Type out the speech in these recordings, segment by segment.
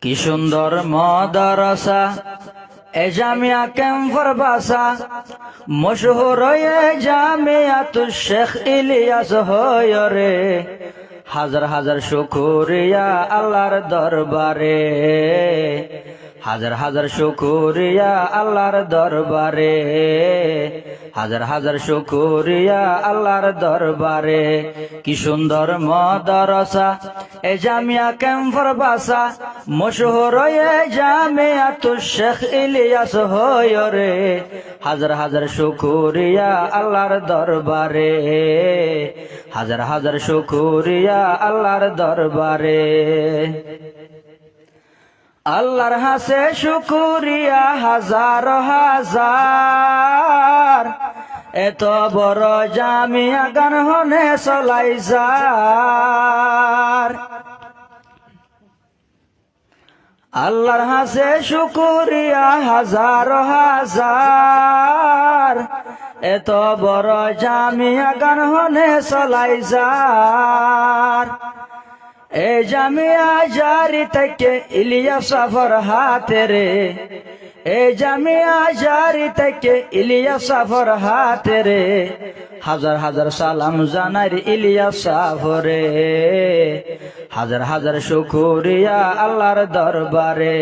কি সুন্দর মাদ্রাসা এ জামিয়া ক্যাম্পার বাসা মশহুর এ জামিয়াতুশ শেখ ইলিয়াস হয় রে। হাজার হাজার শুকরিয়া আল্লাহর দরবারে, হাজার হাজার শুকরিয়া আল্লাহর দরবারে, হাজার হাজার শুকরিয়া আল্লাহর দরবারে। কি সুন্দর মাদ্রাসা এ জামিয়া ক্যাম্পার বাসা মশহুর এ জামিয়াতুশ শেখ ইলিয়াস হয় রে। হাজার হাজার শুকরিয়া আল্লাহর দরবারে, হাজার হাজার শুকরিয়া আল্লাহর দরবারে। আল্লাহর হাসে শুকরিয়া হাজার হাজার, এত বড় জামিয়া গান হনে চলাই যার। আল্লাহর হাসে শুকরিয়া হাজার হাজার, এত বড় জামিয়া গান হনে চলাই যার। এ জামিয়া জারি থেকে ইলিয়াস সাফর হাতে রে, এ জামিয়া জারি থেকে ইলিয়াস সাফর হাতে রে। হাজার হাজার সালাম জানার ইলিয়াস সাফরে, হাজার হাজার শুকরিয়া আল্লাহর দরবারে,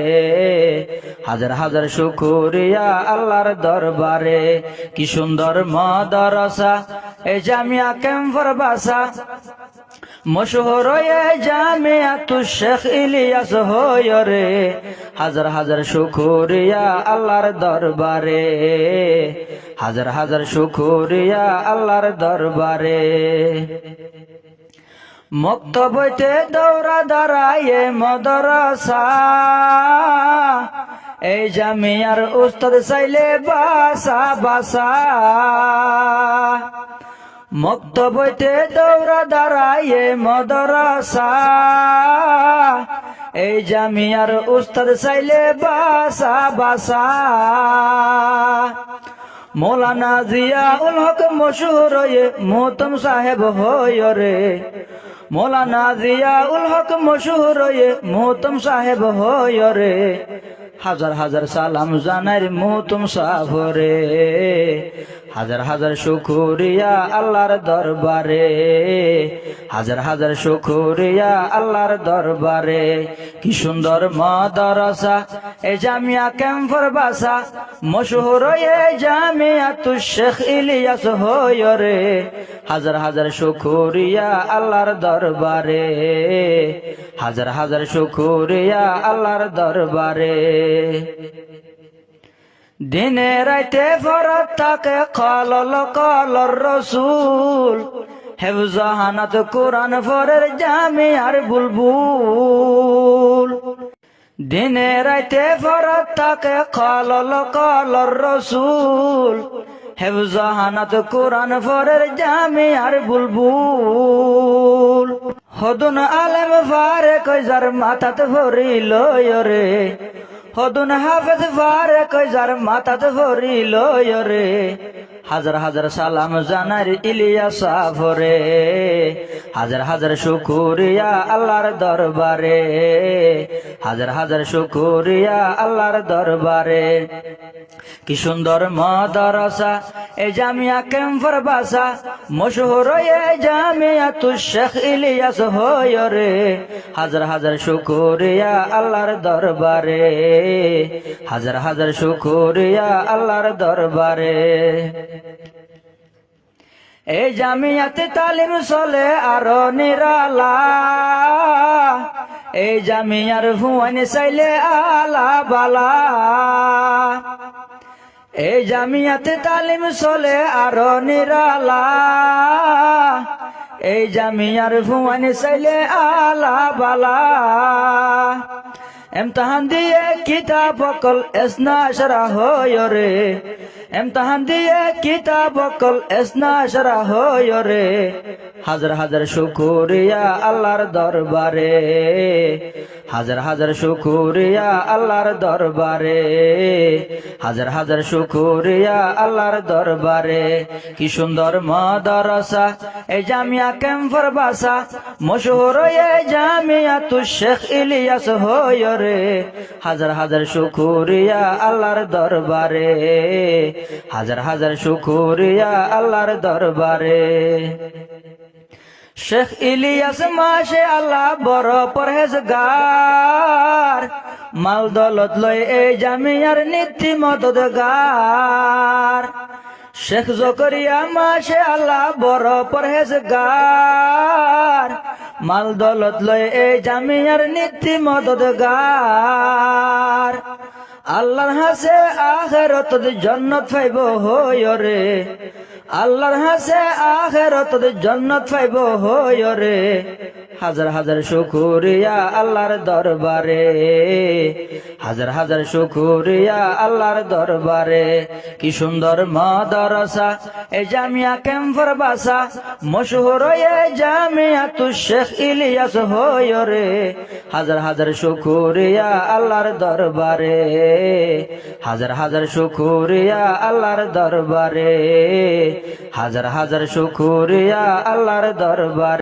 হাজার হাজার শুকরিয়া আল্লাহর দরবারে। কি সুন্দর মাদ্রাসা এ জামিয়া ক্যাম্পার বাসা মশহুর এ জামিয়াতুশ শেখ ইলিয়াস হয় রে। হাজার হাজার শুকরিয়া আল্লাহর দরবারে, হাজার হাজার শুকরিয়া আল্লাহর দরবারে। মক্তবতে দৌড়া দাঁড়ায় মাদ্রাসা, এই জামিয়ার উস্তাদ চাইলে বাসা বাসা। মক্তবতে দৌড়া দাঁড়ায় মাদ্রাসা, এই জামিয়ার উস্তাদ চাইলে বাসা বাসা। মৌলানা জিয়াউল হক মশহুর মোহতম সাহেব হয় রে। মৌলানা জিয়াউল হক মশহুর মোহতম সাহেব হয় রে। হাজার হাজার সালাম জানার মোহতম সাফরে, হাজার হাজার শুকরিয়া আল্লাহর দরবারে, হাজার হাজার শুকরিয়া আল্লাহর দরবারে। কি সুন্দর মাদ্রাসা এ জামিয়া ক্যাম্পার বাসা মশহুর এ জামিয়াতুশ শেখ ইলিয়াস হয় রে। হাজার হাজার শুকরিয়া আল্লাহর দরবারে, হাজার হাজার শুকরিয়া আল্লাহর দরবারে। দিনে রাইতে ফরত থাকে কলল কলর রসুল, হেফজাহানাত কোরআন ফরের জামিয়ার বুলবুল। দিনে রাইতে ফরত থাকে কলল কলর রসুল, হেফজাহানাত কোরআন ফরের জামিয়ার বুলবুল। হদুন আলেম ফারে কইজার মাথাত ভরিল রে, হদুন হাফেজ ফারে কইজার মাথাত ভরিল রে। হাজার হাজার সালাম জানার ইলিয়াস সাফরে, হাজার হাজার শুকরিয়া আল্লাহর দরবারে, হাজার হাজার শুকরিয়া আল্লাহর দরবারে। কি সুন্দর মাদ্রাসা এ জামিয়া ক্যাম্পার বাসা মশহুর এ জামিয়াতুশ শেখ ইলিয়াস হয় রে। হাজার হাজার শুকরিয়া আল্লাহর দরবারে, হাজার হাজার শুকরিয়া আল্লাহর দরবারে। এই জামিয়াতে তালিম চলে আরো নিরালা, এই জামিয়ার ভুয়ানি চাইলে আলা বালা। এই জামিয়াতে তালিম চলে আরো নিরালা, এই জামিয়ার ভুয়ানি চাইলে আলা বালা। এমতাহান দিয়ে কিতাব অকল এসনাশরা হয় রে, এমতাহান দিয়ে কিতাব অকল এসনাশরা হয় রে। হাজার হাজার শুকরিয়া আল্লাহর দরবারে, হাজার হাজার শুকরিয়া আল্লাহর দরবারে, হাজার হাজার শুকরিয়া আল্লাহর দরবারে। কি সুন্দর মাদ্রাসা এই জামিয়া ক্যাম্পার বাসা, মশহুর এই জামিয়া তু শেখ ইলিয়াস হয় রে। হাজার হাজার শুকরিয়া আল্লাহর দরবারে, হাজার হাজার শুকরিয়া আল্লাহর দরবারে। শেখ ইলিয়াস মাশে আল্লাহ বড় পরহেজগার, মাল দৌলত লয় এই জামিয়ার নীতি মদদগার। শেখ জকরিয়া মাশে আল্লাহ বড় পরহেজগার, মাল দৌলত লয় এই জামিয়ার নীতি মদদগার। আল্লাহর হাসে আখিরাত জান্নাত পাইব হয় রে, আল্লাহর হাসে আখিরাত জান্নাত পাইব হয় রে। হাজার হাজার শুকরিয়া আল্লাহর দরবারে, হাজার হাজার শুকরিয়া আল্লাহর দরবারে। কি সুন্দর মাদ্রাসা এই জামিয়া ক্যাম্পার বাসা, মশহুর এই জামিয়া তু শেখ ইলিয়াস হয় রে। হাজার হাজার শুকরিয়া আল্লাহর দরবারে, হাজার হাজার শুকরিয়া আল্লাহর দরবারে, হাজার হাজার শুকরিয়া আল্লাহর দরবারে।